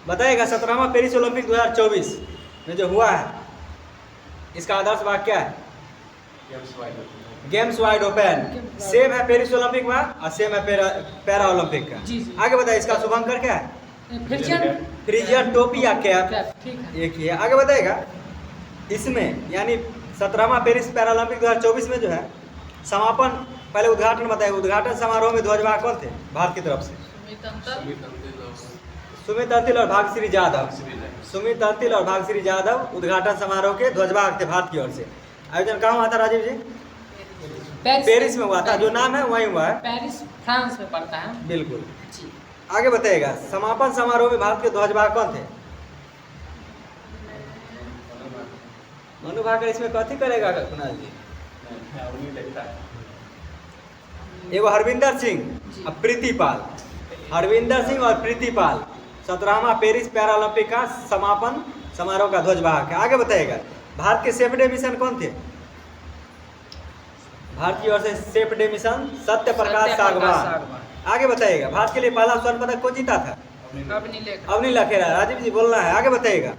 बताएगा 17वां Paris Olympic 2024 में जो हुआ है, इसका आदर्श वाक्य क्या है? Games wide open. सेम है पेरिस ओलंपिक में और सेम है पैरा ओलंपिक का। आगे बताइए, इसका शुभंकर क्या है? फ्रिजियन टोपी या कैप, एक ही है। आगे बताएगा, इसमें यानी 17वां पेरिस पैरालंपिक 2024 में जो है समापन, पहले उद्घाटन बताएगा, उद्घाटन समारोह में ध्वजवाहक कौन थे भारत की तरफ से? सुमित अंतिल और भाग्यश्री यादव। सुमित अंतिल और भाग्यश्री यादव उद्घाटन समारोह के ध्वजवाहक थे भारत की ओर से। आयोजन कहाँ हुआ था राजीव जी? पेरिस में हुआ था। जो नाम है वही हुआ है, पेरिस फ्रांस में पड़ता है। बिल्कुल। आगे बताइएगा, समापन समारोह में भारत के ध्वजवाहक कौन थे? मनु भाकर इसमें कथी करेगा कुणाल जी? एगो हरविंदर सिंह और प्रीति पाल। हरविंदर सिंह और प्रीति पाल 17वां पेरिस पैरालंपिक का समापन समारोह का ध्वजवाहक है। आगे बताइएगा, भारत के सेफ डे मिशन कौन थे? भारत की ओर से safe day mission Satya Prakash सागवान। आगे बताइएगा, भारत के लिए पहला स्वर्ण पदक कौन जीता था? अवनी लखेरा। राजीव जी बोलना है। आगे बताइएगा,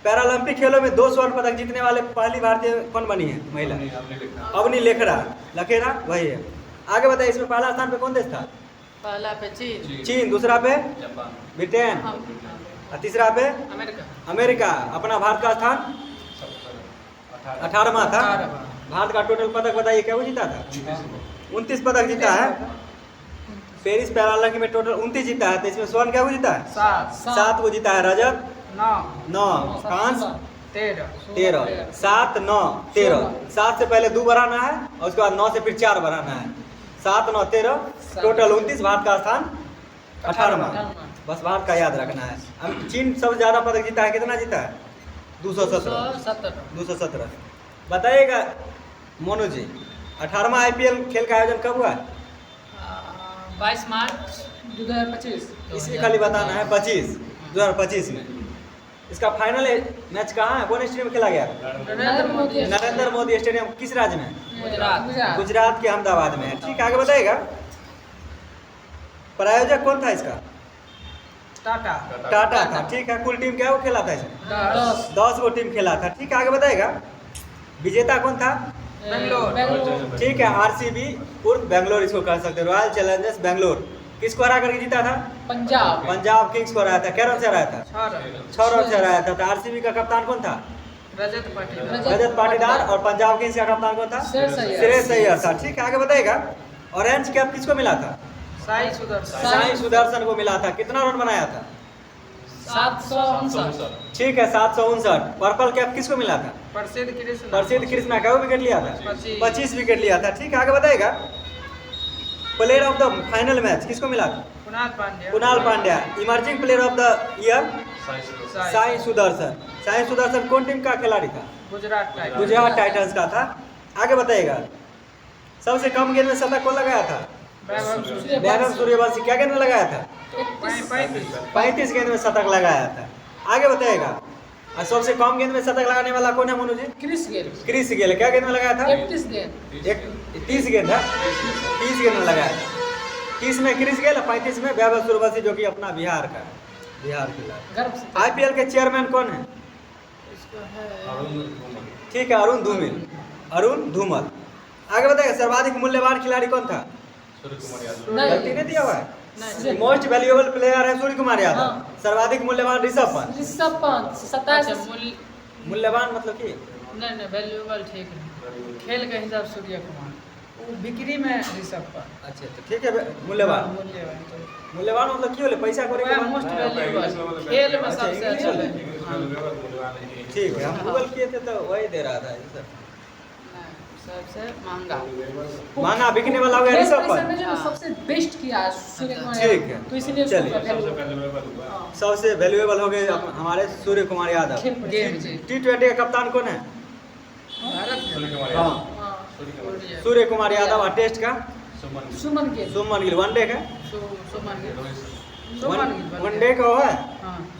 पैरालंपिक खेलों में 2 स्वर्ण पदक जीतने वाले पहली भारतीय कौन बनी है महिला? अवनी लखेरा वही है। आगे बताइए, इसमें पहला स्थान पे कौन देश था? पहला पे चीन, दूसरा पे ब्रिटेन और तीसरा पे अमेरिका। अपना भारत का स्थान 18वां था। भारत का टोटल पदक बताइए क्या वो जीता था? 29 पदक जीता है। पेरिस पैरालंपिक में टोटल 29 जीता है, तो इसमें स्वर्ण क्या वो जीता है? 7 वो जीता है। रजत 9, कांस्य 13, 7, 9, 13। 7 से पहले 2 बढ़ाना है और उसके बाद 9 से फिर 4 बढ़ाना है। 7, 9, 13 टोटल 29। भारत का स्थान 18वां। बस भारत का याद रखना है। अब चीन सबसे ज्यादा पदक जीता है, कितना जीता है? 217। बताइएगा मोनू जी, 18वां IPL खेल का आयोजन कब हुआ है? 22 मार्च 2025। इसकी खाली बताना है 2025 में। इसका फाइनल मैच कहाँ है, कौन स्टेडियम खेला गया? नरेंद्र मोदी स्टेडियम। किस राज्य में? गुजरात के अहमदाबाद में है। ठीक है, आगे बताइएगा, प्रायोजक कौन था इसका? टाटा था। ठीक है, कुल टीम क्या वो खेला था इसमें? 10 गो टीम खेला था। ठीक है, आगे बताइएगा, विजेता कौन था? बेंगलोर। ठीक है, RCB उर्फ बेंगलोर इसको कह सकते हैं, रॉयल चैलेंजर्स बेंगलोर। किसको हरा करके जीता था? पंजाब किंग्स को हराया था। क्या रन से हराया था? 6 रन से हराया था। तो RCB का कप्तान कौन था? रजत पाटीदार। और पंजाब किंग्स का कप्तान कौन था? श्रेयस अय्यर था। ठीक है, आगे बताइएगा, ऑरेंज कैप किसको मिला था? साई सुदर्शन को मिला था। कितना रन बनाया था? 759। ठीक है, 759। पर्पल कैप किसको मिला था? प्रसिद्ध कृष्णा। क्या विकेट लिया था? 25 विकेट लिया था। ठीक है, आगे बताइएगा, player of the final match किसको मिला था? Kunal Pandya. Emerging player of the year Sai Sudarshan कौन टीम का खिलाड़ी था? गुजरात टाइटंस का था। आगे बताइएगा, सबसे कम गेंद में शतक कौन लगाया था? वैभव सूर्यवंशी। क्या गेंद में लगाया था? 35 गेंद में शतक लगाया था। आगे बताइएगा, और सबसे कम गेंद में शतक लगाने वाला कौन है मोनू जी? Chris Gayle. क्या गेंद में लगाया था? 30 गेंद है। 30 गेंद में लगाया था। 30 में क्रिस गेल, 35 में वैभव सूर्यवंशी, जो कि अपना बिहार खिलाड़ी। IPL के चेयरमैन कौन है? ठीक है, अरुण धूमल। आगे बताइएगा, सर्वाधिक मूल्यवान खिलाड़ी कौन था? गलती नहीं दिया हुआ है। मोस्ट वैल्यूएबल प्लेयर है सूर्य कुमार यादव। सर्वाधिक मूल्यवान ऋषभ पंत 27। मूल्यवान मतलब कि नहीं वैल्यूएबल ठीक है, खेल के हिसाब सूर्य कुमार, वो बिक्री में ऋषभ पंत। अच्छा, तो ठीक है, मूल्यवान मतलब क्यों ले? पैसा करे के मोस्ट वैल्यूएबल खेल में सबसे अच्छा है। ठीक है, हम गूगल किए थे तो वही दे रहा था सर। सबसे महंगा बिकने वाला हो गया ऋषभ पंत। सबसे बेस्ट किया सूर्य कुमार। ठीक है, तो इसलिए सबसे वैल्यूएबल हो गए हमारे सूर्य कुमार यादव। T20 का कप्तान कौन है? सूर्य कुमार यादव। और टेस्ट का सुमन गिल। वनडे का वनडे का है,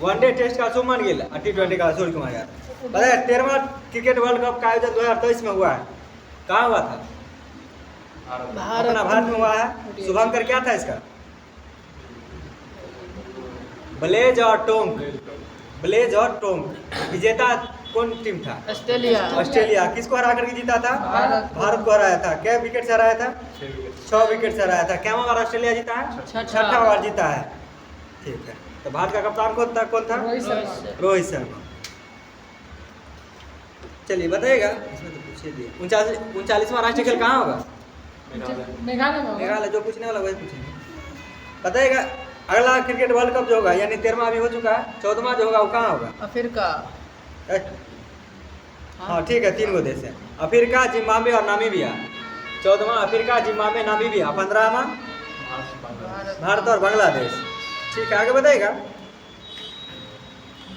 वनडे टेस्ट का सुमन गिल और T20 का सूर्य कुमार यादव। बताया 13वां क्रिकेट वर्ल्ड कप का आयोजन 2023 में हुआ है। कहाँ हुआ था? अपना भारत में हुआ है। शुभंकर क्या था इसका? ब्लेज और टोंक। ब्लेज और टोंग। विजेता कौन टीम था? ऑस्ट्रेलिया। ऑस्ट्रेलिया। किसको हरा करके जीता था? भारत को हराया था। क्या विकेट से हराया था? 6 विकेट से हराया था। क्या बार ऑस्ट्रेलिया जीता है? छठा बार जीता है। ठीक है, तो भारत का कप्तान कौन था? रोहित शर्मा। चलिए बताइएगा, इसमें तो पूछे दिए। 39वां राष्ट्रीय खेल कहाँ होगा? मेघालय। जो पूछने वाला वही पूछेंगे। बताइएगा, अगला क्रिकेट वर्ल्ड कप जो होगा, यानी 13वां अभी हो चुका है, 14वां जो होगा वो कहाँ होगा? अफ्रीका। हाँ ठीक है, 3 गो देश है, अफ्रीका, जिम्बाब्वे और नामीबिया। 14वां अफ्रीका, जिम्बाब्वे, नामीबिया। 15वां भारत और बांग्लादेश। ठीक है, आगे बताइएगा,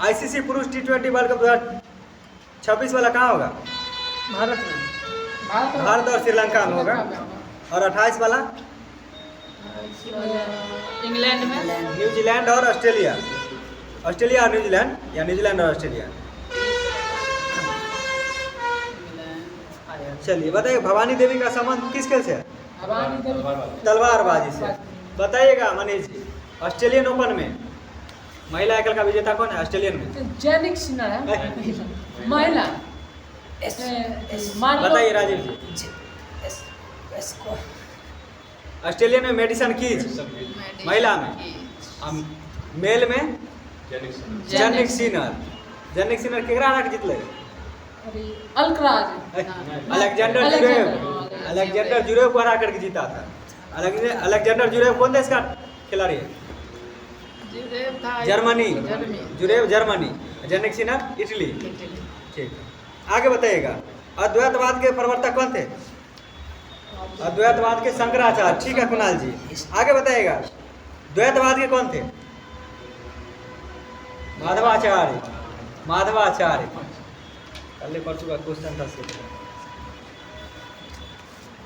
आईसीसी पुरुष T20 वर्ल्ड कप 2026 वाला कहाँ होगा? भारत और श्रीलंका में होगा। और 28 वाला इंग्लैंड में, न्यूजीलैंड और ऑस्ट्रेलिया। ऑस्ट्रेलिया और न्यूजीलैंड, या न्यूजीलैंड और ऑस्ट्रेलिया। चलिए बताइए, भवानी देवी का संबंध किस खेल से है? तलवारबाजी से। बताइएगा मनीष जी, ऑस्ट्रेलियन ओपन में महिला एकल का विजेता कौन है? ऑस्ट्रेलियन में जैनिक सिन्हा है महिला। बताइए राजीव जी। ऑस्ट्रेलियन में मेडिसन कीज महिला में, मेल में जैनिक सिन्हा। जैनिक सिन्हा केकरा हरा के जीतले? अलेक्जेंडर जुरेव को हरा करके जीता था। अलेक्जेंडर जुरेव कौन देश का खिलाड़ी है? Germany. Zverev Germany, Jannik Sinner Italy. ठीक है, आगे बताइएगा, अद्वैतवाद के प्रवर्तक कौन थे? अद्वैतवाद के शंकराचार्य। ठीक है कुणाल जी, आगे बताइएगा, द्वैतवाद के कौन थे? माधवाचार्य। कल परसों का क्वेश्चन था।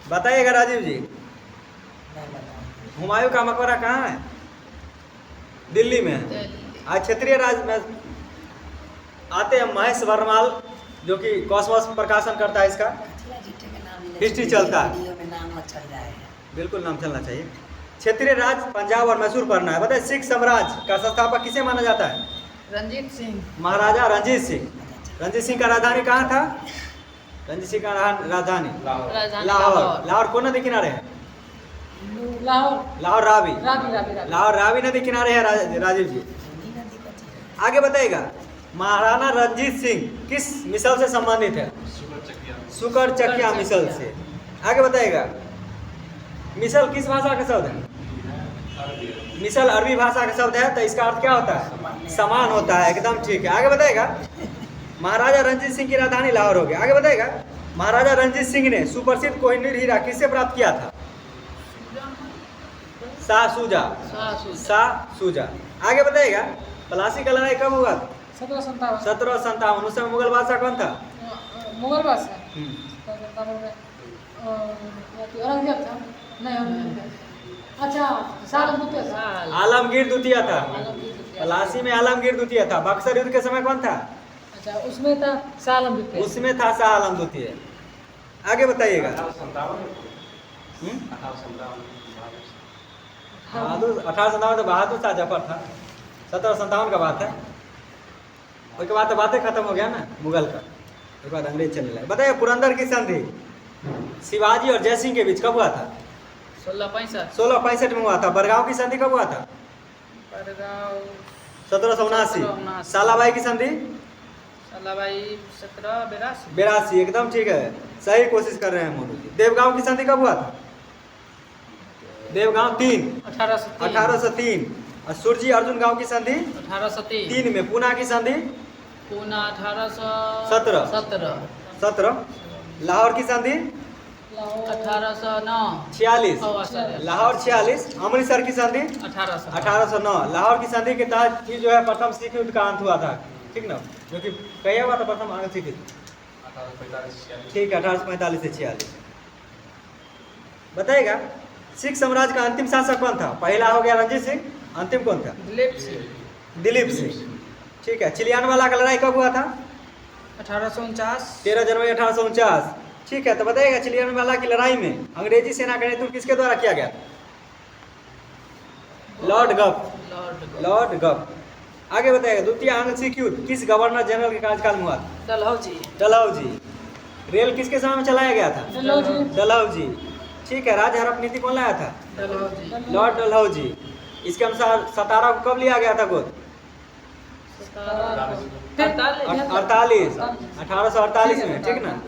बताइएगा राजीव जी, हुमायूं का मकबरा कहाँ है? दिल्ली में है। आज क्षेत्रीय राज में आते हैं महेश वर्माल, जो कि कॉस्मोस प्रकाशन करता है, इसका हिस्ट्री चलता है, बिल्कुल नाम चलना चाहिए। क्षेत्रीय राज पंजाब और मैसूर पढ़ना है। बताइए, सिख साम्राज्य का संस्थापक किसे माना जाता है? रंजीत सिंह। महाराजा रंजीत सिंह। रंजीत सिंह का राजधानी कहाँ था? रंजीत सिंह का राजधानी लाहौर। लाहौर कौन नदी किनारे है? लाहौर रावी। लाहौर रावी नदी किनारे है राजीव जी। आगे बताइएगा, महाराणा रंजीत सिंह किस मिसल से संबंधित है? सुकर चकिया मिसल से। आगे बताइएगा, मिसल किस भाषा का शब्द है? मिसल अरबी भाषा का शब्द है, तो इसका अर्थ क्या होता है? समान होता है। एकदम ठीक है, आगे बताइएगा, महाराजा रंजीत सिंह की राजधानी लाहौर हो गया। आगे बताइएगा, महाराजा रंजीत सिंह ने सुप्रसिद्ध कोहिनूर हीरा किससे प्राप्त किया था? शाह सूजा। आगे बताइएगा, प्लासी का लड़ाई कब हुआ? 1757। उस समय मुगल बादशाह कौन था? मुगल बादशाह आलमगीर द्वितीय था। प्लासी में आलमगीर द्वितीय था। बक्सर युद्ध के समय कौन था? अच्छा, उसमें था शाह आलम द्वितीय। उसमें था शाह आलम द्वितीय। आगे बताइएगा, 1857 तो बहादुर शाह जफर था। 1757 का बात है। उसके बाद तो बातें खत्म हो गया ना मुगल का, उसके बाद अंग्रेज चलने लगे। बताइए, पुरंदर की संधि शिवाजी और जयसिंह के बीच कब हुआ था? 1665 में हुआ था। बरगांव की संधि कब हुआ था? 1779। सालाबाई की संधि? 1782। एकदम ठीक है, सही कोशिश कर रहे हैं मोनू जी। देवगांव की संधि कब हुआ था? देवगांव 1803। और सुरजी अर्जुन गांव की संधि 1803 में। पूना की संधि? पूना 1817। लाहौर की संधि 1809। लाहौर 46। अमृतसर की संधि 1809। लाहौर की संधि के तहत ही जो है प्रथम सिख युद्ध का अंत हुआ था, ठीक ना, जो कि कहिए हुआ था प्रथम सिख युद्ध? ठीक है, 1845 से 46। बताइएगा, सिख साम्राज्य का अंतिम शासक कौन था? पहला हो गया रंजीत सिंह, अंतिम कौन था? दिलीप सिंह। ठीक है, चिलियानवाला का लड़ाई कब हुआ था? 1849। 13 जनवरी 1849। ठीक है, तो बताइएगा, चिलियानवाला की लड़ाई में अंग्रेजी सेना का नेतृत्व किसके द्वारा किया गया? लॉर्ड गफ। आगे बताइएगा, द्वितीय अंग एक्जीक्यूट किस गवर्नर जनरल के कार्यकाल में हुआ था? डलहौजी। डलहौजी। रेल किसके समय में चलाया गया था? डलहौजी। डलहौजी। ठीक है, राज्य हड़प नीति कौन लाया था? डलहौजी। लॉर्ड डलहौजी। इसके अनुसार सतारा को कब लिया गया था गोद? 1848 में, ठीक ना।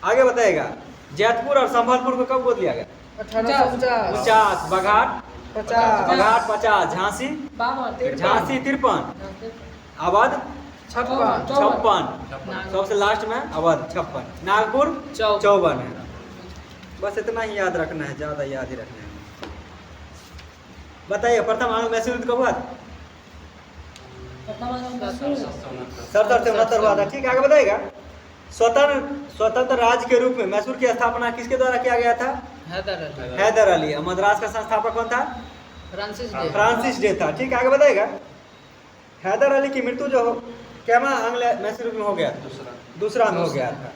आगे बताएगा, जैतपुर और संभलपुर को कब गोद लिया गया? 50, बघाट 50, झांसी 53, अवध 56, सबसे लास्ट में अवध 56, नागपुर 54 है। बस इतना ही याद रखना है, ज्यादा याद ही रखना है। बताइए प्रथम आंग्ल मैसूर युद्ध कब हुआ था? 1769 हुआ था। ठीक, आगे बताएगा, स्वतंत्र राज्य के रूप में मैसूर की स्थापना किसके द्वारा किया गया था? हैदर अली। मद्रास का संस्थापक कौन था? फ्रांसिस डे था। ठीक, आगे बताएगा, हैदर अली की मृत्यु जो कैमा आंग्ल मैसूर में हो गया? दूसरा में हो गया था।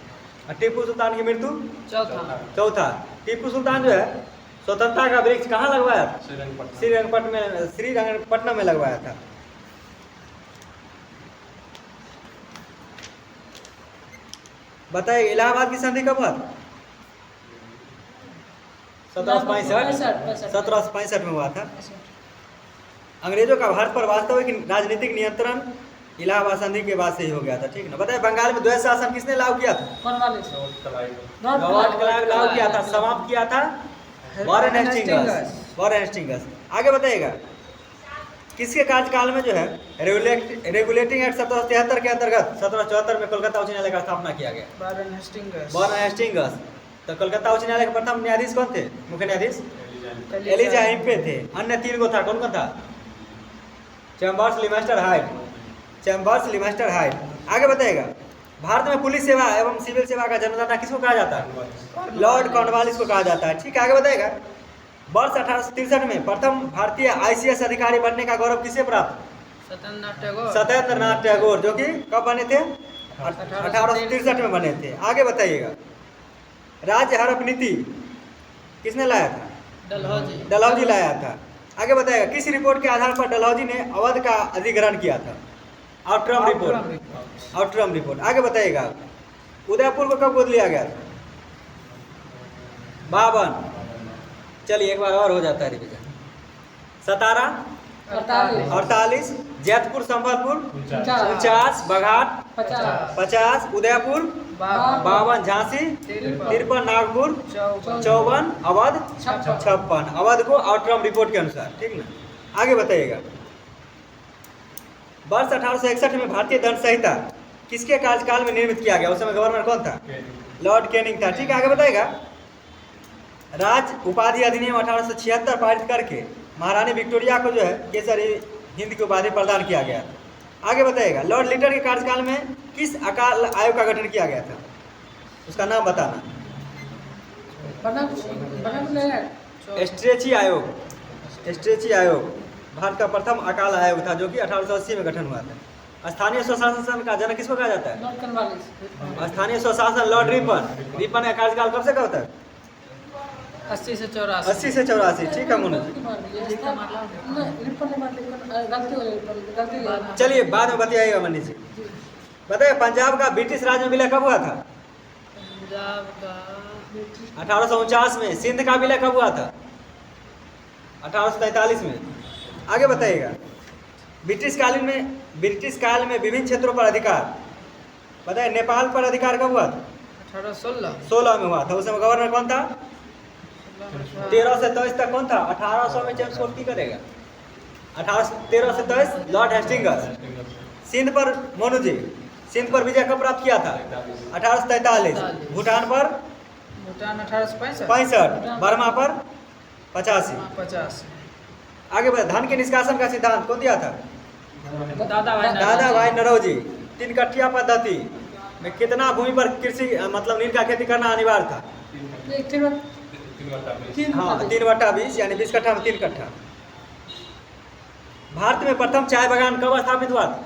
और टीपू सुल्तान की मृत्यु? चौथा। टीपू सुल्तान जो है स्वतंत्रता का वृक्ष कहाँ लगवाया था? श्रीरंगपट्टनम में लगवाया था। बताइए इलाहाबाद की संधि कब हुआ था? 1765 में हुआ था। अंग्रेजों का भारत पर वास्तविक राजनीतिक नियंत्रण इलाहाबाद संधि के बाद से ही हो गया था। ठीक ना। बताइए बंगाल में द्वैध शासन किसने लागू किया था? लॉर्ड क्लाइव लागू किया था, समाप्त किया था वॉरेन हेस्टिंग्स। आगे बताइएगा, किसके कार्यकाल में जो है रेगुलेटिंग एक्ट 1773 के अंतर्गत 1774 में कोलकाता उच्च न्यायालय का स्थापना किया गया? Warren Hastings. तो कोलकाता उच्च न्यायालय के प्रथम न्यायाधीश कौन थे? मुख्य न्यायाधीश एलिजा हेम्पे थे। अन्य 3 को था, कौन कौन था? Chambers, लिमेस्टर, height. आगे बताइएगा, भारत में पुलिस सेवा एवं सिविल सेवा का जन्मदाता किसको कहा जाता है? लॉर्ड कॉर्नवालिस को कहा जाता है। ठीक, आगे बताइएगा, वर्ष 1863 में प्रथम भारतीय ICS अधिकारी बनने का गौरव किसे प्राप्त? सत्येंद्र नाथ टैगोर, जो कि कब बने थे? 1863 में बने थे। आगे बताइएगा, राज्य हड़प नीति किसने लाया था? डलहौजी लाया था। आगे बताइएगा, किस रिपोर्ट के आधार पर डलहौजी ने अवध का अधिग्रहण किया था? Outram report. आगे बताइएगा, उदयपुर को कब गोद लिया गया था? 52। चलिए एक बार और हो जाता है रिवीजन। 17 48, जैतपुर संभलपुर 49, बघाट 50, उदयपुर 52, झांसी 53, नागपुर 54, अवध 56। अवध को आउटरम रिपोर्ट के अनुसार। ठीक ना। आगे बताइएगा, वर्ष 1861 में भारतीय दंड संहिता किसके कार्यकाल में निर्मित किया गया? उस समय गवर्नर कौन था? लॉर्ड कैनिंग था। ठीक है, आगे बताएगा, राज उपाधि अधिनियम 1876 पारित करके महारानी विक्टोरिया को जो है केसरी हिंद की उपाधि प्रदान किया गया था। आगे बताएगा, लॉर्ड लिटर के कार्यकाल में किस अकाल आयोग का गठन किया गया था? उसका नाम बताना। स्ट्रेची आयोग भारत का प्रथम अकाल आयोग था, जो कि 1880 में गठन हुआ था। स्थानीय स्वशासन का जनक किसको कहा जाता है? स्थानीय स्वशासन लॉर्ड रिपन का कार्यकाल कब से कब तक? 80 से 84। 80 से 84। ठीक है मनोज, चलिए बाद में बताइएगा मनी जी। बताइए पंजाब का ब्रिटिश राज में विलय कब हुआ था? पंजाब का 1849 में। सिंध का विलय कब हुआ था? 1843 में। आगे बताइएगा, ब्रिटिश काल में विभिन्न क्षेत्रों पर अधिकार, बताइए नेपाल पर अधिकार कब हुआ था? 1816 में हुआ था। उस समय गवर्नर कौन था? 13 से 23 तक कौन था? 1800 में जेम्स कोर्ट की करेगा। 13 से 23 लॉर्ड हेस्टिंग्स। सिंध पर मोनू जी, सिंध पर विजय कब प्राप्त किया था? 1843। भूटान पर 1865। बर्मा पर 85। आगे बढ़े, धान के निष्कासन का सिद्धांत कौन दिया था? दादा भाई नरौजी। 3 कट्ठिया पद्धति में कितना भूमि पर कृषि मतलब नील का खेती करना अनिवार्य था? 3/20 यानी 20 कट्ठा में 3 कट्ठा। भारत में प्रथम चाय बागान कब स्थापित हुआ था?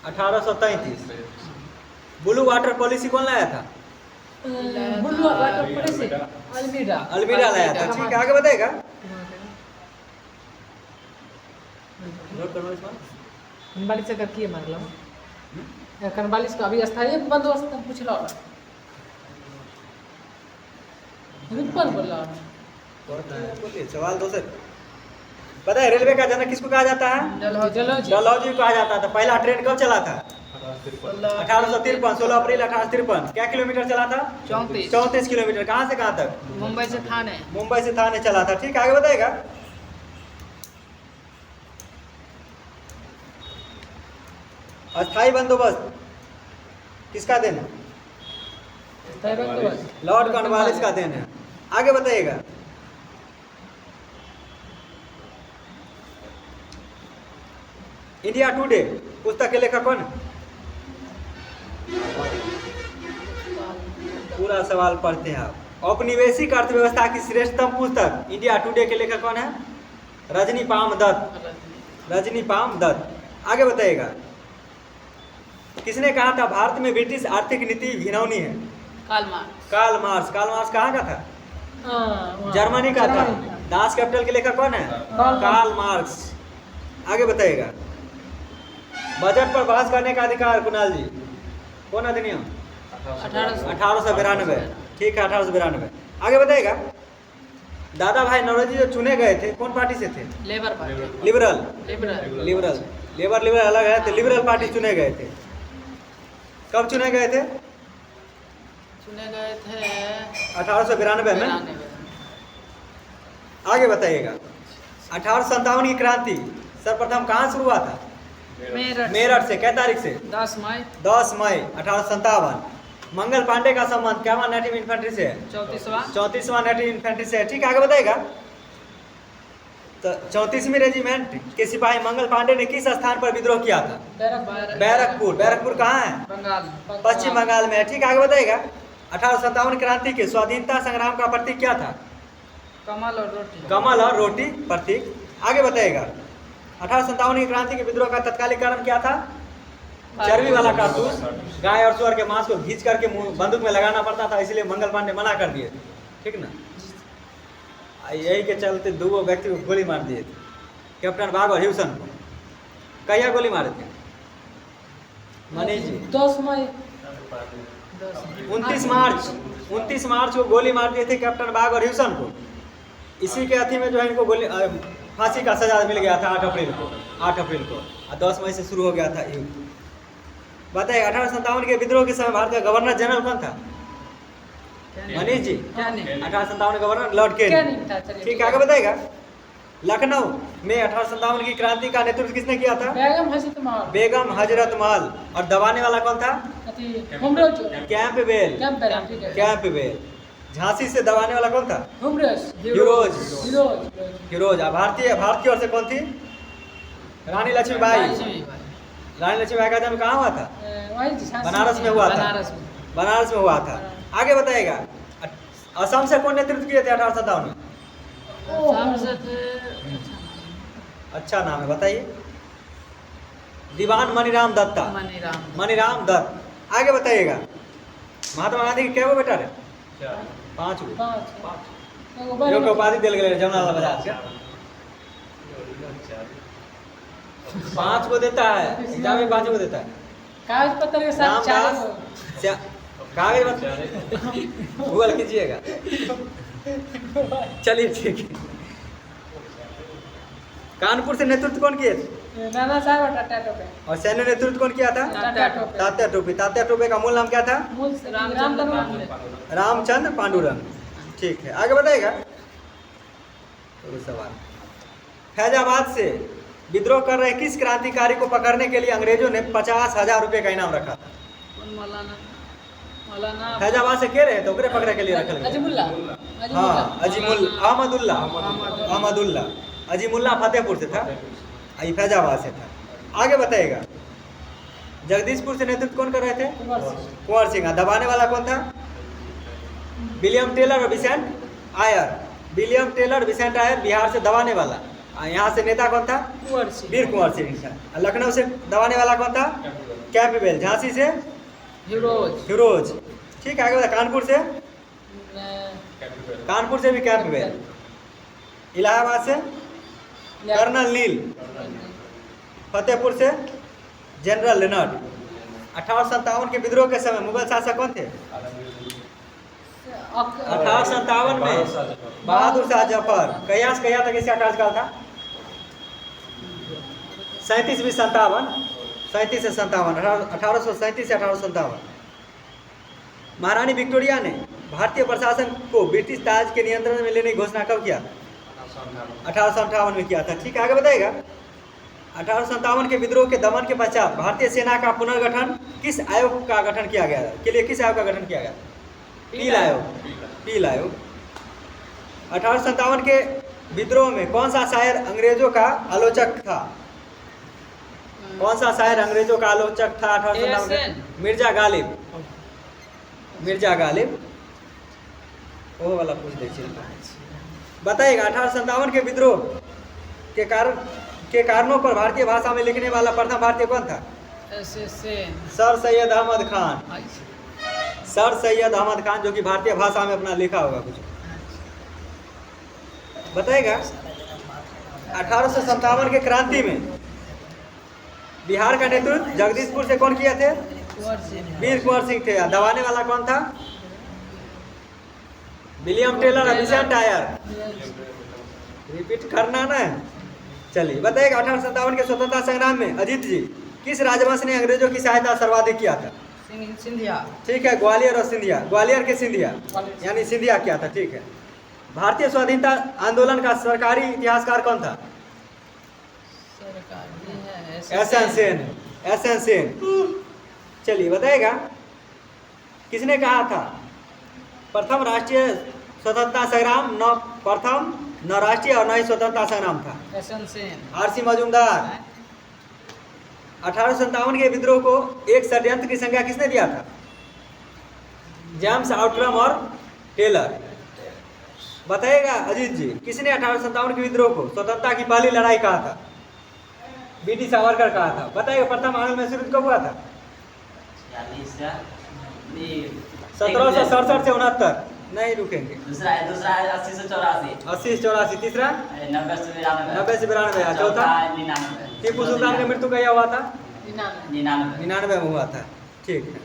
1833। ब्लू वाटर पॉलिसी कौन लाया था? अल्मीरा लाया था। ठीक है, आगे बताएगा, नोट करवालिस मार्क्स 45 अगर किए मान लो 45 का अभी स्थायी बंदोबस्त पूछ लो रुपन बोला बोलिए सवाल दोस्त पता है रेलवे का जनक किसको कहा जाता है? डलहौजी कहा जाता था। पहला ट्रेन कब चला था? 1853 16 अप्रैल 1853। क्या किलोमीटर चला था? 34 किलोमीटर। कहाँ से कहाँ तक? मुंबई से थाने। मुंबई से थाने चला था। ठीक, आगे बताएगा। अस्थाई बंदोबस्त किसका देन है? लॉर्ड कॉर्नवालिस का देन है। आगे बताइएगा। इंडिया टुडे पुस्तक के लेखक कौन है? पूरा सवाल पढ़ते हैं आप। औपनिवेशिक अर्थव्यवस्था की श्रेष्ठतम पुस्तक इंडिया टुडे के लेखक कौन है? रजनी पाम दत्त। रजनी पाम दत्त। आगे बताइएगा। किसने कहा था भारत में ब्रिटिश आर्थिक नीति घिनौनी है? Karl Marx. Karl Marx. Karl Marx कहाँ का था? जर्मनी का था। दास कैपिटल के लेखक कौन है? Karl Marx. आगे बताइएगा। बजट पर बहस करने का अधिकार कुणाल जी कौन अधिनियम? 1892। ठीक है, 1892। आगे बताइएगा। दादा भाई नौरोजी जो चुने गए थे कौन पार्टी से थे? Labour party. Liberal. Liberal labour अलग है, तो लिबरल पार्टी चुने गए थे। कब चुने गए थे? चुने गए थे 1892 में। आगे बताइएगा। 1857 की क्रांति सर्वप्रथम कहाँ शुरू हुआ था? मेरठ से। क्या तारीख से? 10 मई 1857। मंगल पांडे का संबंध क्या नेटिव इन्फेंट्री से है? 34वां नेटिव इन्फेंट्री से है। ठीक, आगे बताएगा। तो 34वीं रेजिमेंट के सिपाही मंगल पांडे ने किस स्थान पर विद्रोह किया था? बैरकपुर। बैरकपुर कहाँ है? बंगाल। पश्चिम बंगाल में है। ठीक, आगे बताएगा। 1857 क्रांति के स्वाधीनता संग्राम का प्रतीक क्या था? कमल और रोटी। कमल और रोटी प्रतीक। आगे बताएगा। 1857 की क्रांति के विद्रोह का तत्कालिक कारण क्या था? चर्बी वाला कारतूस गाय और सुअर के मांस को घींच करके बंदूक में लगाना पड़ता था, इसलिए मंगल पांडे मना कर दिए थे। ठीक ना? यही के चलते दो व्यक्ति को गोली मार दिए थे, कैप्टन बाग और ह्यूसन को। कहिया गोली मारे थे? मनीष जी 10 मई 29 मार्च को गोली मार दिए थे कैप्टन बाग और ह्यूसन को। इसी के अथी में जो है इनको गोली फांसी का सजा मिल गया था 8 अप्रैल को। और 10 मई से शुरू हो गया था युद्ध। बताइए 1857 के विद्रोह के समय भारत का गवर्नर जनरल कौन था? Manish ji 1857 governor Lord Canning. ठीक, आगे बताएगा। लखनऊ में 1857 की क्रांति का नेतृत्व किसने किया था? बेगम हजरत महल। और दबाने वाला कौन था? कैंपबेल। झांसी से दबाने वाला कौन था? हिरोज। भारतीय ओर से कौन थी? रानी लक्ष्मीबाई। रानी लक्ष्मीबाई का जन्म कहाँ हुआ था? बनारस में हुआ था। आगे बताएगा। असम से कौन नेतृत्व किए थे 1857 में? अच्छा नाम है, बताइए। दीवान मनीराम दत्ता। मनीराम दत्त। आगे बताइएगा। महात्मा गांधी के क्या बेटा रे? 5 गो उपाधि दिल गए जमनालाल बजाज के। 5 को देता है एग्जाम में, 5 को देता है। कागज पत्र के साथ कागज पत्र गूगल कीजिएगा। चलिए ठीक है। कानपुर से नेतृत्व कौन किए थे? नाना साहब टाटा टोपे। और सैन्य नेतृत्व कौन किया था? तात्या टोपे। तात्या टोपे का मूल नाम क्या था? रामचंद्र पांडुरंग। ठीक है, आगे बताएगा। सवाल। फैजाबाद से विद्रोह कर रहे किस क्रांतिकारी को पकड़ने के लिए अंग्रेजों ने 50,000 रुपए का इनाम रखा था? फैजाबाद से कह रहे तो ओकरे पकड़े के लिए रखा। हाँ, अहमदुल्ला। अजीमुल्ला फतेहपुर से था, फैजाबाद से था। आगे बताएगा। जगदीशपुर से नेतृत्व कौन कर रहे थे? कुंवर सिंह। दबाने वाला कौन था? विलियम टेलर और विसेंट आयर। बिहार से दबाने वाला। यहाँ से नेता कौन था? वीर कुंवर सिंह। लखनऊ से दबाने वाला कौन था? कैंपबेल। झांसी से हिरोज। ठीक है, आगे बता। कानपुर से भी कैंपबेल। इलाहाबाद से कर्नल नील। फतेहपुर से जनरल लेनर्ड। 1857 के विद्रोह के समय मुगल शासक कौन थे? 1857 में बहादुर शाह जफर। कहिया से कहिया तक इसका कार्यकाल था? 37 से 57, 37 से 57, 1837 से 1857। महारानी विक्टोरिया ने भारतीय प्रशासन को ब्रिटिश ताज के नियंत्रण में लेने की घोषणा कब किया? 1858 में किया था। ठीक है, आगे बताएगा। 1857 के विद्रोह के दमन के पश्चात भारतीय सेना का पुनर्गठन किस आयोग का गठन किया गया के लिए? किस आयोग का गठन किया गया? पील आयोग। पील आयोग। 1857 के विद्रोह में कौन सा शायर अंग्रेजों का आलोचक था? कौन सा शायर अंग्रेजों का आलोचक था 1857 में? मिर्जा गालिब। मिर्जा गालिब। वो वाला पूछ देखिए, बताइएगा। 1857 के विद्रोह के कारणों पर भारतीय भाषा में लिखने वाला प्रथम भारतीय कौन था? सर सैयद अहमद खान। सर सैयद अहमद खान, जो कि भारतीय भाषा में अपना लिखा होगा कुछ। बताएगा। 1857 के क्रांति में बिहार का नेतृत्व जगदीशपुर से कौन किया थे? वीर कुंवर सिंह थे। दबाने वाला कौन था? William Taylor, Vincent Tyre. Repeat करना ना। चलिए बताइएगा। 1857 के स्वतंत्रता संग्राम में अजीत जी किस राजवंश ने अंग्रेजों की सहायता सर्वाधिक किया था? सिंधिया। ठीक है, ग्वालियर और सिंधिया। ग्वालियर के सिंधिया यानी सिंधिया किया था। ठीक है। भारतीय स्वाधीनता आंदोलन का सरकारी इतिहासकार कौन था? एस.एन. सेन। एस.एन. सेन। चलिए बताएगा। किसने कहा था प्रथम राष्ट्रीय स्वतंत्रता संग्राम न राष्ट्रीय और न ही स्वतंत्रता संग्राम था? एस.एन. सेन। आर.सी. मजूमदार। 1857 के विद्रोह को एक षड्यंत्र की संज्ञा किसने दिया था? जेम्स आउटरम और टेलर। बताइएगा अजीत जी, किसने 1857 के विद्रोह को स्वतंत्रता की पहली लड़ाई कहा था? बी.टी. सावरकर कहा था। बताइएगा प्रथम आंग्ल में शुरू कब हुआ था? 1767 से 69। नहीं रुकेंगे। दूसरा 80 से 84। 80 से 84। तीसरा 90 से 92। 90 से 92। चौथा 99। टीपू सुल्तान का मृत्यु कहाँ हुआ था? 99 में हुआ था। ठीक है,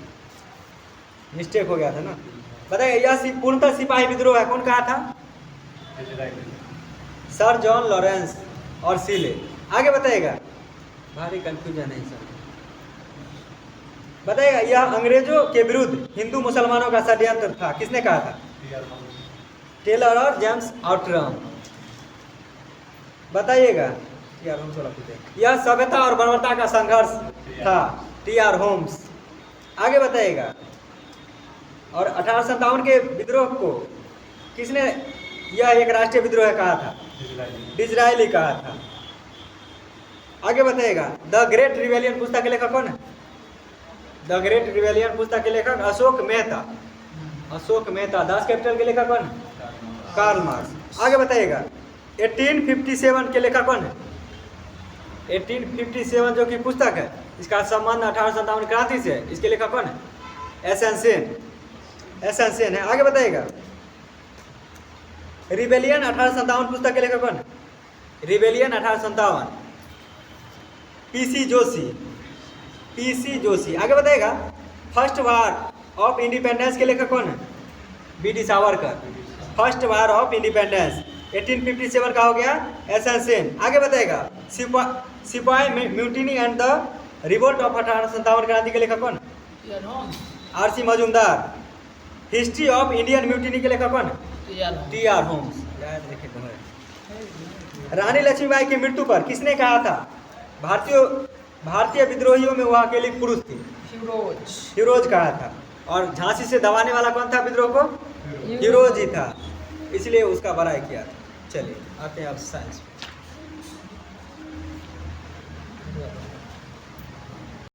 मिस्टेक हो गया था ना। बताइए यह पूर्णतः सिपाही विद्रोह है, कौन कहा था? सर जॉन लॉरेंस और सीले। आगे बताइएगा। भारी कंफ्यूजन है सर। बताइएगा यह अंग्रेजों के विरुद्ध हिंदू मुसलमानों का षड्यंत्र था, किसने कहा था? टेलर और जेम्स आउटरम। बताइएगा। यह सभ्यता और बर्बरता का संघर्ष था, टी.आर. होम्स। आगे बताइएगा। और 1857 के विद्रोह को किसने यह एक राष्ट्रीय विद्रोह कहा था? डिज़रायली कहा था। आगे बताइएगा। द ग्रेट रिवेलियन पुस्तक के लेखक कौन है? द ग्रेट रिवेलियन पुस्तक के लेखक अशोक मेहता। अशोक मेहता। दास कैपिटल के लेखक कौन है? Karl Marx. आगे बताइएगा। 1857 के लेखक कौन है? 1857 जो कि पुस्तक है, इसका संबंध 1857 क्रांति से है। इसके लेखक कौन है? एस.एन. सेन। एस.एन. सेन है। आगे बताइएगा। रिबेलियन 1857 पुस्तक के लेखक कौन है? Rebellion 1857 PC. Joshi. PC. Joshi. आगे बताइएगा। फर्स्ट वार ऑफ इंडिपेंडेंस के लेखक कौन है? BT. Savarkar. First war of independence 1857 का हो गया एस.एन. सेन। आगे बताएगा। सिपाही mutiny and the revolt of 1857 क्रांति के लेखक कौन? RC. Majumdar. History of Indian mutiny के लेखक कौन? टी.आर. होम्स। याद रखें। रानी लक्ष्मीबाई की मृत्यु पर किसने कहा था भारतीय विद्रोहियों में वह अकेली पुरुष थी? हीरोज कहा था। और झांसी से दबाने वाला कौन था विद्रोह को? हीरोज ही था, इसलिए उसका बड़ाई किया था। चलिए आते हैं अब साइंस।